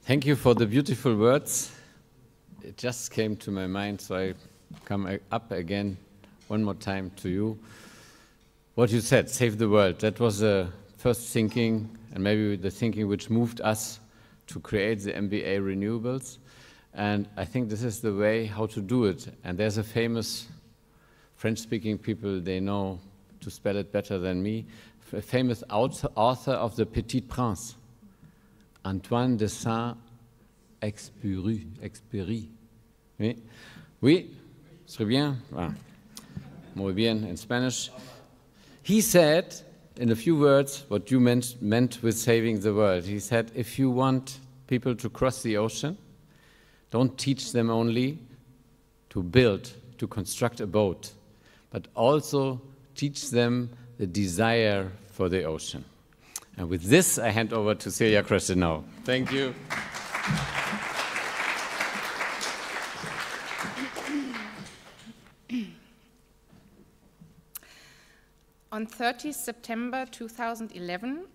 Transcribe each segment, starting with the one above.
Thank you for the beautiful words. It just came to my mind, so I come up again one more time to you. What you said, save the world, that was the first thinking, and maybe the thinking which moved us to create the MBA Renewables. And I think this is the way how to do it. And there's a famous French-speaking people, they know to spell it better than me, a famous author of The Petit Prince, Antoine de Saint-Exupéry. Oui? Oui? Très bien? Ah. Muy bien in Spanish. He said, in a few words, what you meant with saving the world. He said, if you want people to cross the ocean, don't teach them only to build, to construct a boat, but also teach them the desire for the ocean. And with this, I hand over to Celia Crescenau. Thank you. On 30 September 2011,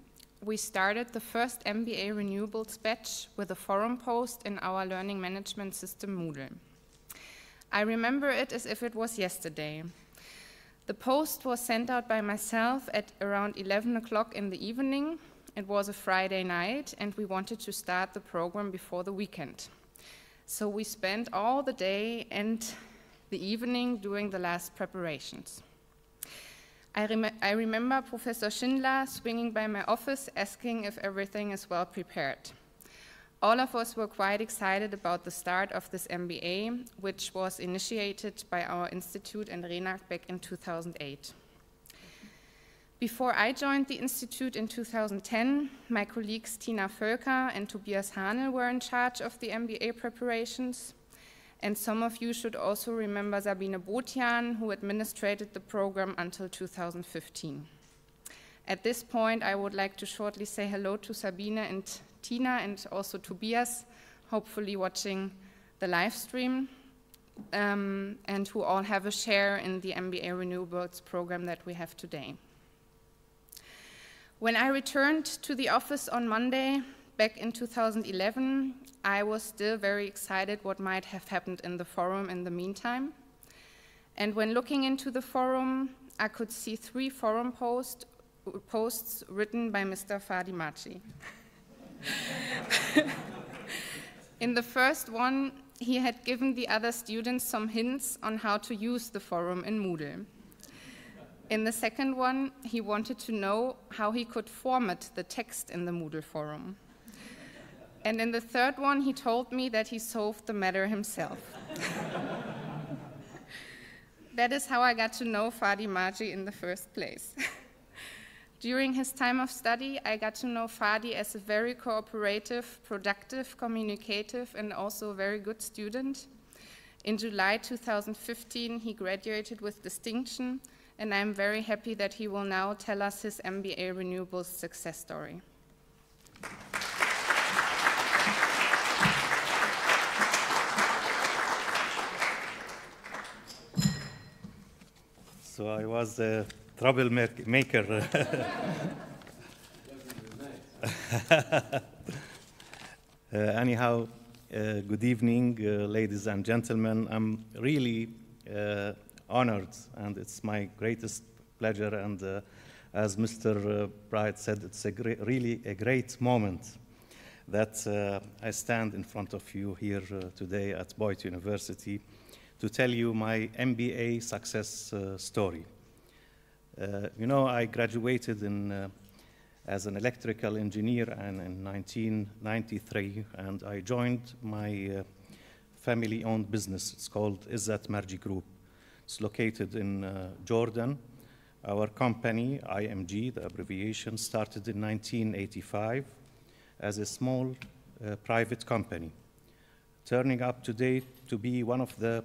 we started the first MBA Renewables batch with a forum post in our learning management system Moodle. I remember it as if it was yesterday. The post was sent out by myself at around 11 o'clock in the evening. It was a Friday night, and we wanted to start the program before the weekend. So we spent all the day and the evening doing the last preparations. I remember Professor Schindler swinging by my office asking if everything is well prepared. All of us were quite excited about the start of this MBA, which was initiated by our institute and RENAC back in 2008. Before I joined the institute in 2010, my colleagues Tina Völker and Tobias Hane were in charge of the MBA preparations. And some of you should also remember Sabine Botian, who administrated the program until 2015. At this point, I would like to shortly say hello to Sabine and Tina and also Tobias, hopefully watching the live stream, and who all have a share in the MBA Renewables program that we have today. When I returned to the office on Monday, back in 2011, I was still very excited what might have happened in the forum in the meantime. And when looking into the forum, I could see 3 forum posts written by Mr. Fadi Marji. In the first one, he had given the other students some hints on how to use the forum in Moodle. In the second one, he wanted to know how he could format the text in the Moodle forum. And in the third one, he told me that he solved the matter himself. That is how I got to know Fadi Marji in the first place. During his time of study, I got to know Fadi as a very cooperative, productive, communicative, and also a very good student. In July 2015, he graduated with distinction, and I'm very happy that he will now tell us his MBA Renewables success story. So I was a troublemaker. Anyhow, good evening, ladies and gentlemen. I'm really honored, and it's my greatest pleasure. And as Mr. Bright said, it's really a great moment that I stand in front of you here today at Boyd University to tell you my MBA success story. You know, I graduated as an electrical engineer in 1993, and I joined my family-owned business. It's called Fadi Marji Group. It's located in Jordan. Our company, IMG, the abbreviation, started in 1985 as a small private company, turning up today to be one of the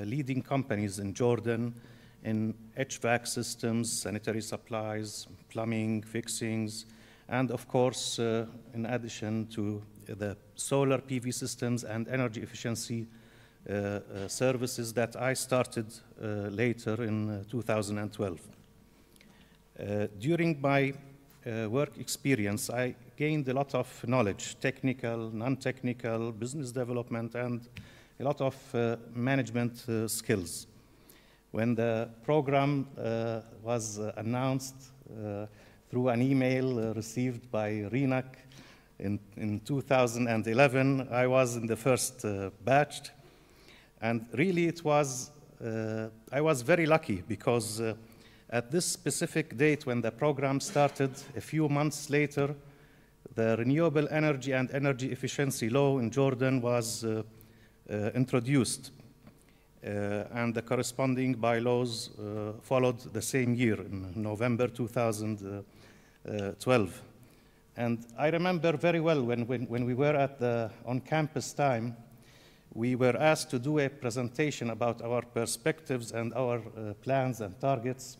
leading companies in Jordan in HVAC systems, sanitary supplies, plumbing, fixings, and of course, in addition to the solar PV systems and energy efficiency services that I started later in 2012. During my work experience, I gained a lot of knowledge, technical, non-technical, business development, and a lot of management skills. When the program was announced through an email received by RENAC in 2011, I was in the first batch. And really it was, I was very lucky because at this specific date when the program started, a few months later, the Renewable Energy and Energy Efficiency Law in Jordan was introduced. And the corresponding bylaws followed the same year, in November 2012. And I remember very well when we were at the on-campus time, we were asked to do a presentation about our perspectives and our plans and targets.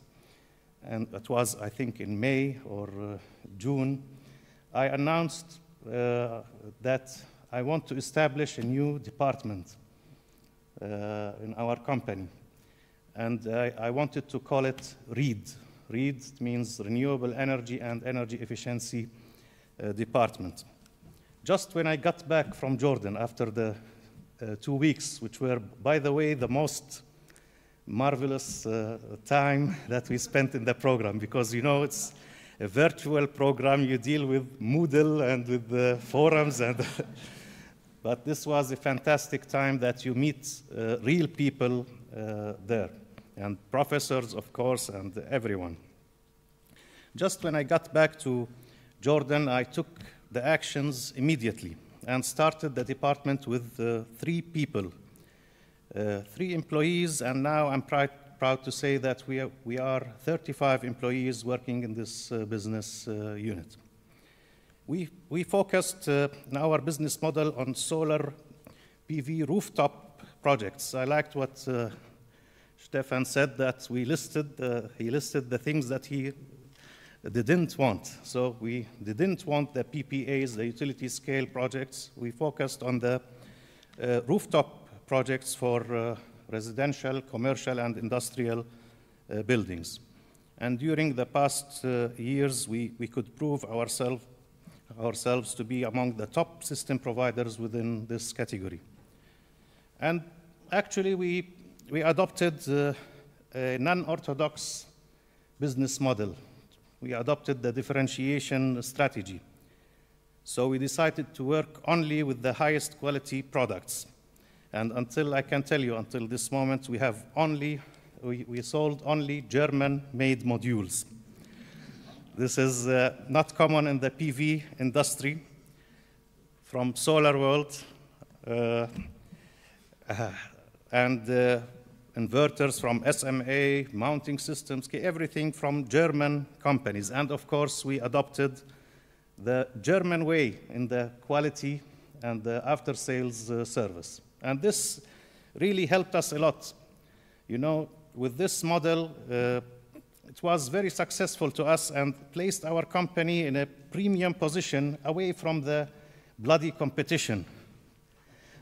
And it was, I think, in May or June. I announced that I want to establish a new department in our company. And I wanted to call it RED. RED means Renewable Energy and Energy Efficiency Department. Just when I got back from Jordan after the 2 weeks, which were, by the way, the most marvelous time that we spent in the program, because, you know, it's a virtual program. You deal with Moodle and with the forums, and but this was a fantastic time that you meet real people there, and professors, of course, and everyone. Just when I got back to Jordan, I took the actions immediately and started the department with 3 people, 3 employees, and now I'm proud to say that we are 35 employees working in this business unit. We focused in our business model on solar PV rooftop projects. I liked what Stefan said, that he listed the things that he didn't want. So we didn't want the PPAs, the utility scale projects. We focused on the rooftop projects for residential, commercial, and industrial buildings. And during the past years, we could prove ourselves to be among the top system providers within this category. And actually, we adopted a non-orthodox business model. We adopted the differentiation strategy. So we decided to work only with the highest quality products. And I can tell you, until this moment, we sold only German-made modules. This is not common in the PV industry. From Solar World and inverters from SMA, mounting systems, everything from German companies. And of course, we adopted the German way in the quality and the after-sales service. And this really helped us a lot. You know, with this model, it was very successful to us and placed our company in a premium position away from the bloody competition.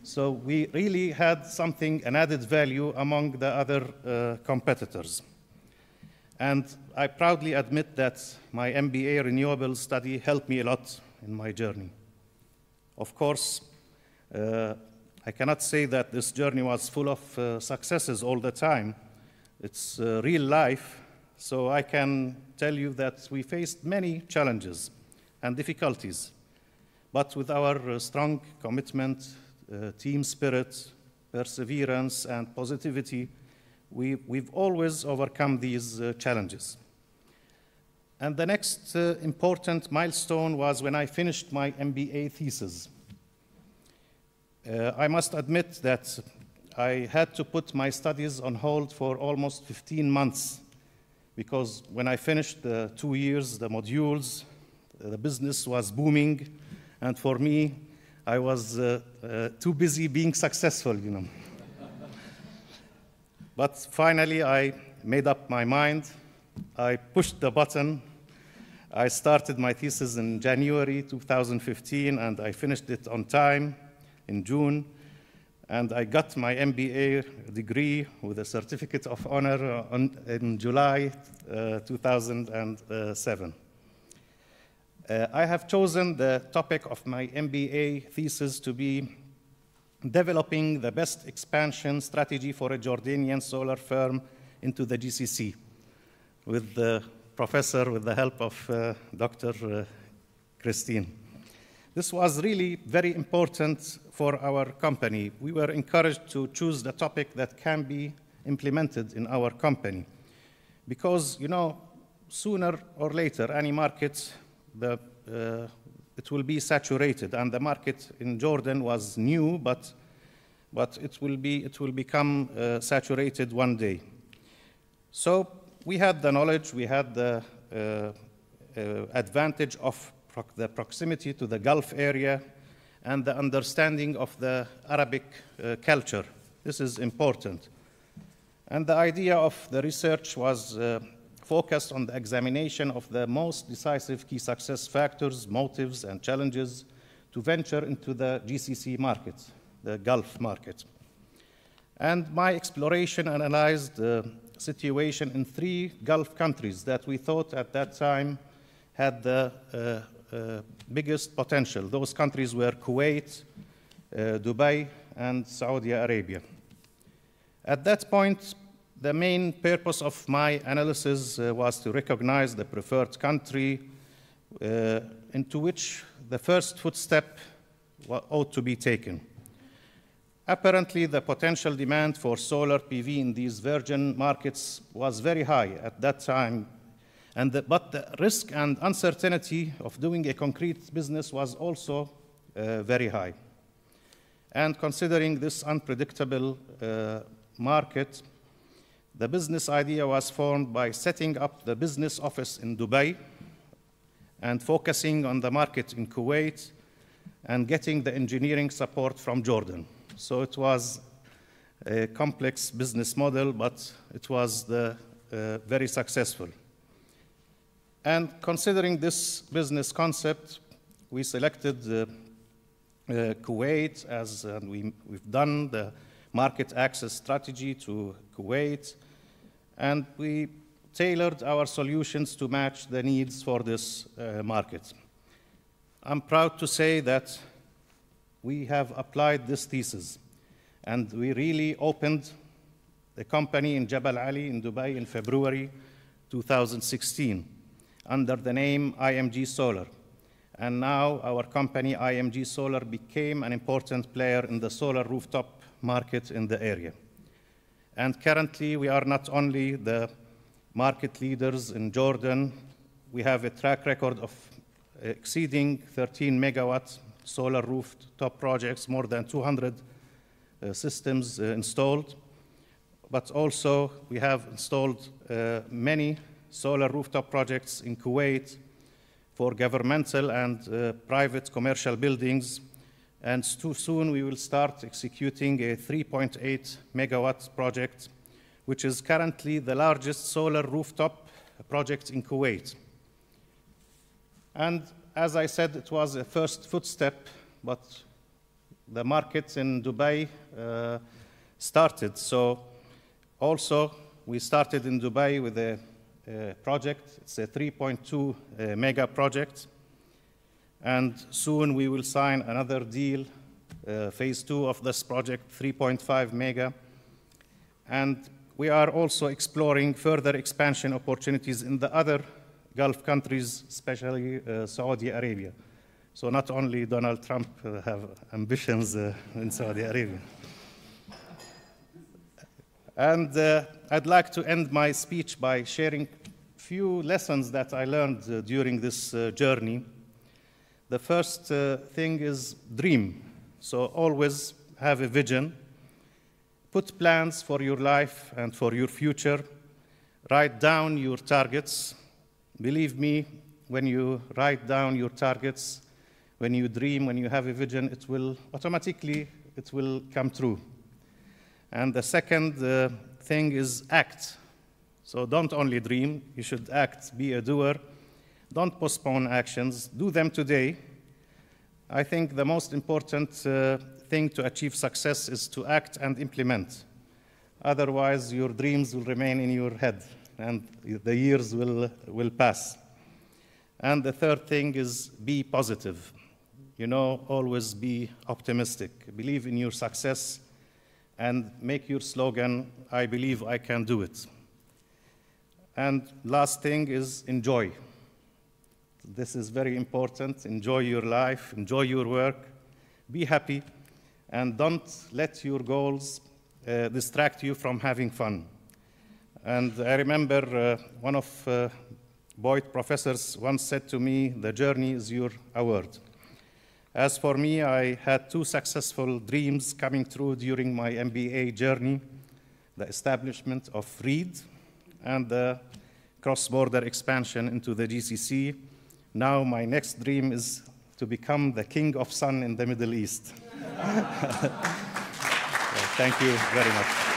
So we really had something, an added value among the other competitors. And I proudly admit that my MBA Renewables study helped me a lot in my journey. Of course, I cannot say that this journey was full of successes all the time. It's real life, so I can tell you that we faced many challenges and difficulties. But with our strong commitment, team spirit, perseverance, and positivity, we've always overcome these challenges. And the next important milestone was when I finished my MBA thesis. I must admit that I had to put my studies on hold for almost 15 months because when I finished the 2 years, the modules, the business was booming, and for me, I was too busy being successful, you know. But finally, I made up my mind. I pushed the button. I started my thesis in January 2015, and I finished it on time in June. And I got my MBA degree with a certificate of honor in July 2007. I have chosen the topic of my MBA thesis to be developing the best expansion strategy for a Jordanian solar firm into the GCC, with the professor, with the help of Dr. Christine. This was really very important for our company. We were encouraged to choose the topic that can be implemented in our company. Because, you know, sooner or later, any market, it will be saturated. And the market in Jordan was new, but it will become saturated one day. So we had the knowledge, we had the advantage of the proximity to the Gulf area and the understanding of the Arabic culture. This is important. And the idea of the research was focused on the examination of the most decisive key success factors, motives, and challenges to venture into the GCC market, the Gulf market. And my exploration analyzed the situation in 3 Gulf countries that we thought at that time had the biggest potential. Those countries were Kuwait, Dubai, and Saudi Arabia. At that point, the main purpose of my analysis was to recognize the preferred country into which the first footstep ought to be taken. Apparently, the potential demand for solar PV in these virgin markets was very high at that time, but the risk and uncertainty of doing a concrete business was also very high. And considering this unpredictable market, the business idea was formed by setting up the business office in Dubai and focusing on the market in Kuwait and getting the engineering support from Jordan. So it was a complex business model, but it was very successful. And considering this business concept, we selected Kuwait and we've done the market access strategy to Kuwait, and we tailored our solutions to match the needs for this market. I'm proud to say that we have applied this thesis, and we really opened the company in Jabal Ali in Dubai in February 2016 under the name IMG Solar. And now our company, IMG Solar, became an important player in the solar rooftop market in the area. And currently, we are not only the market leaders in Jordan, we have a track record of exceeding 13 megawatt solar rooftop projects, more than 200 systems installed. But also, we have installed many solar rooftop projects in Kuwait for governmental and private commercial buildings. And soon we will start executing a 3.8 megawatt project, which is currently the largest solar rooftop project in Kuwait. And as I said, it was a first footstep, but the market in Dubai started. So also, we started in Dubai with a project. It's a 3.2 mega project. And soon we will sign another deal, phase 2 of this project, 3.5 mega. And we are also exploring further expansion opportunities in the other Gulf countries, especially Saudi Arabia. So not only Donald Trump have ambitions in Saudi Arabia. And I'd like to end my speech by sharing a few lessons that I learned during this journey. The first thing is dream. So always have a vision. Put plans for your life and for your future. Write down your targets. Believe me, when you write down your targets, when you dream, when you have a vision, it will automatically come true. And the second thing is act. So don't only dream, you should act, be a doer. Don't postpone actions, do them today. I think the most important thing to achieve success is to act and implement. Otherwise, your dreams will remain in your head and the years will pass. And the third thing is be positive. You know, always be optimistic. Believe in your success and make your slogan, I believe I can do it. And last thing is enjoy. This is very important. Enjoy your life, enjoy your work, be happy, and don't let your goals distract you from having fun. And I remember one of Boyd professors once said to me, the journey is your award. As for me, I had 2 successful dreams coming true during my MBA journey, the establishment of REED and the cross-border expansion into the GCC. Now my next dream is to become the king of sun in the Middle East. Thank you very much.